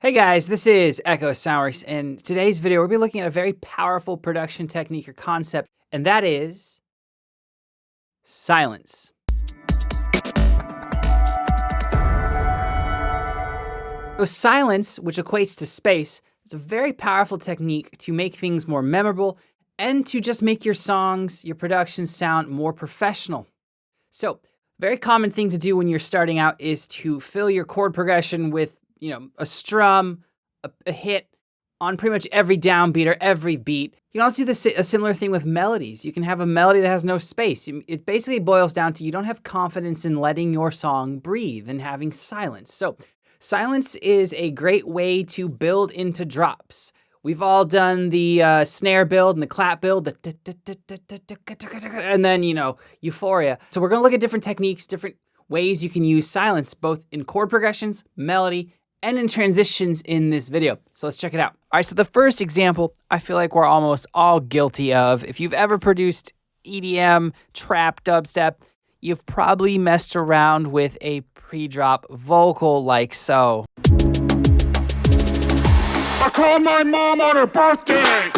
Hey guys, this is Echo Soundworks, and in today's video we'll be looking at a very powerful production technique or concept, and that is silence. So silence, which equates to space, is a very powerful technique to make things more memorable and to just make your songs, your productions sound more professional. So, very common thing to do when you're starting out is to fill your chord progression with a strum, a hit on pretty much every downbeat or every beat. You can also do a similar thing with melodies. You can have a melody that has no space. It basically boils down to you don't have confidence in letting your song breathe and having silence. So silence is a great way to build into drops. We've all done the snare build and the clap build, and then, euphoria. So we're going to look at different techniques, different ways you can use silence, both in chord progressions, melody, and in transitions in this video. So let's check it out. All right, so the first example I feel like we're almost all guilty of. If you've ever produced EDM, trap, dubstep, you've probably messed around with a pre-drop vocal like so. I called my mom on her birthday!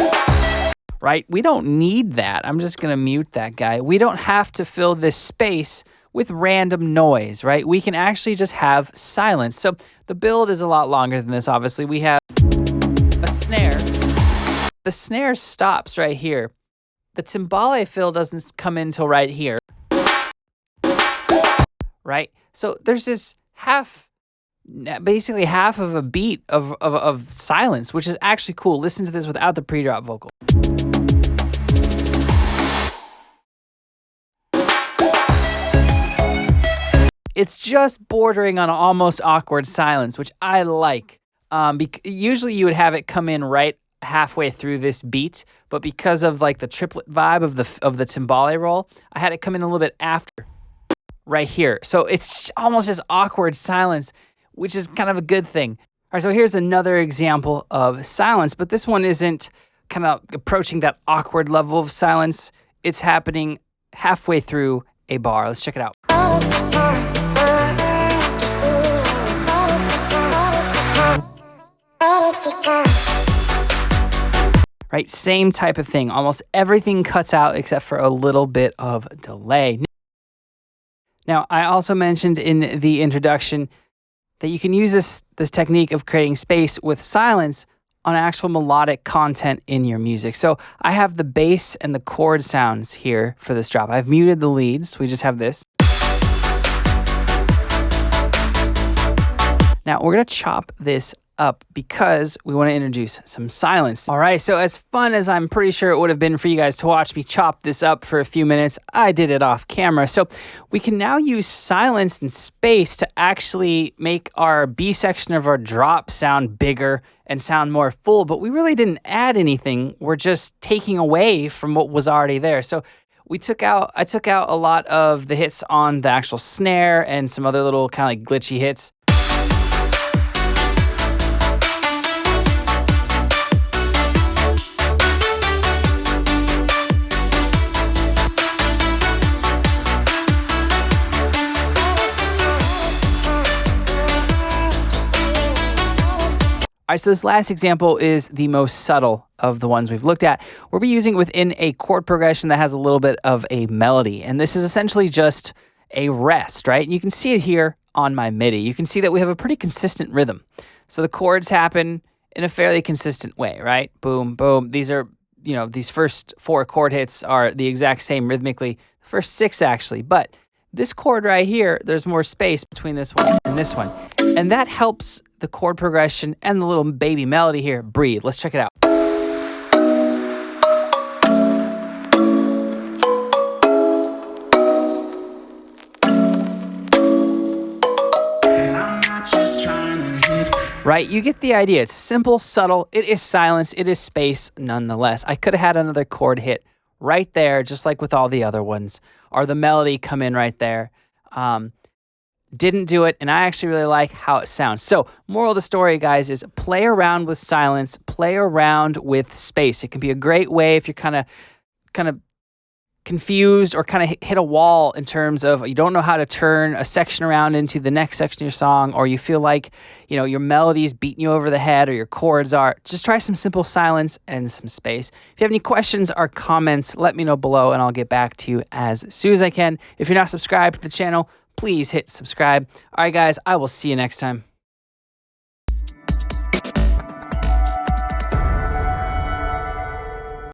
Right? We don't need that. I'm just gonna mute that guy. We don't have to fill this space with random noise, right? We can actually just have silence. So the build is a lot longer than this, obviously. We have a snare. The snare stops right here. The timbale fill doesn't come in till right here, right? So there's this basically half of a beat of silence, which is actually cool. Listen to this without the pre-drop vocal. It's just bordering on almost awkward silence, which I like. Usually you would have it come in right halfway through this beat, but because of like the triplet vibe of the timbale roll, I had it come in a little bit after, right here. So it's almost this awkward silence, which is kind of a good thing. All right, so here's another example of silence, but this one isn't kind of approaching that awkward level of silence. It's happening halfway through a bar. Let's check it out. Right, same type of thing. Almost everything cuts out except for a little bit of delay. Now, I also mentioned in the introduction that you can use this technique of creating space with silence on actual melodic content in your music. So I have the bass and the chord sounds here for this drop. I've muted the leads. We just have this. Now we're going to chop this up because we want to introduce some silence. All right, so as fun as I'm pretty sure it would have been for you guys to watch me chop this up for a few minutes, I did it off camera. So we can now use silence and space to actually make our B section of our drop sound bigger and sound more full, but we really didn't add anything. We're just taking away from what was already there. So I took out a lot of the hits on the actual snare and some other little kind of like glitchy hits. All right, so this last example is the most subtle of the ones we've looked at. We'll be using it within a chord progression that has a little bit of a melody. And this is essentially just a rest, right? And you can see it here on my MIDI. You can see that we have a pretty consistent rhythm. So the chords happen in a fairly consistent way, right? Boom, boom. These are, these first 4 chord hits are the exact same rhythmically. The first 6 actually. But this chord right here, there's more space between this one and this one. And that helps the chord progression and the little baby melody here breathe. Let's check it out. Right, you get the idea. It's simple, subtle, it is silence, it is space nonetheless. I could have had another chord hit right there, just like with all the other ones, or the melody come in right there. Didn't do it, and I actually really like how it sounds. So, moral of the story, guys, is play around with silence, play around with space. It can be a great way if you're kind of confused or kind of hit a wall in terms of you don't know how to turn a section around into the next section of your song, or you feel like, your melody's beating you over the head or your chords are, just try some simple silence and some space. If you have any questions or comments, let me know below and I'll get back to you as soon as I can. If you're not subscribed to the channel, please hit subscribe. All right, guys, I will see you next time.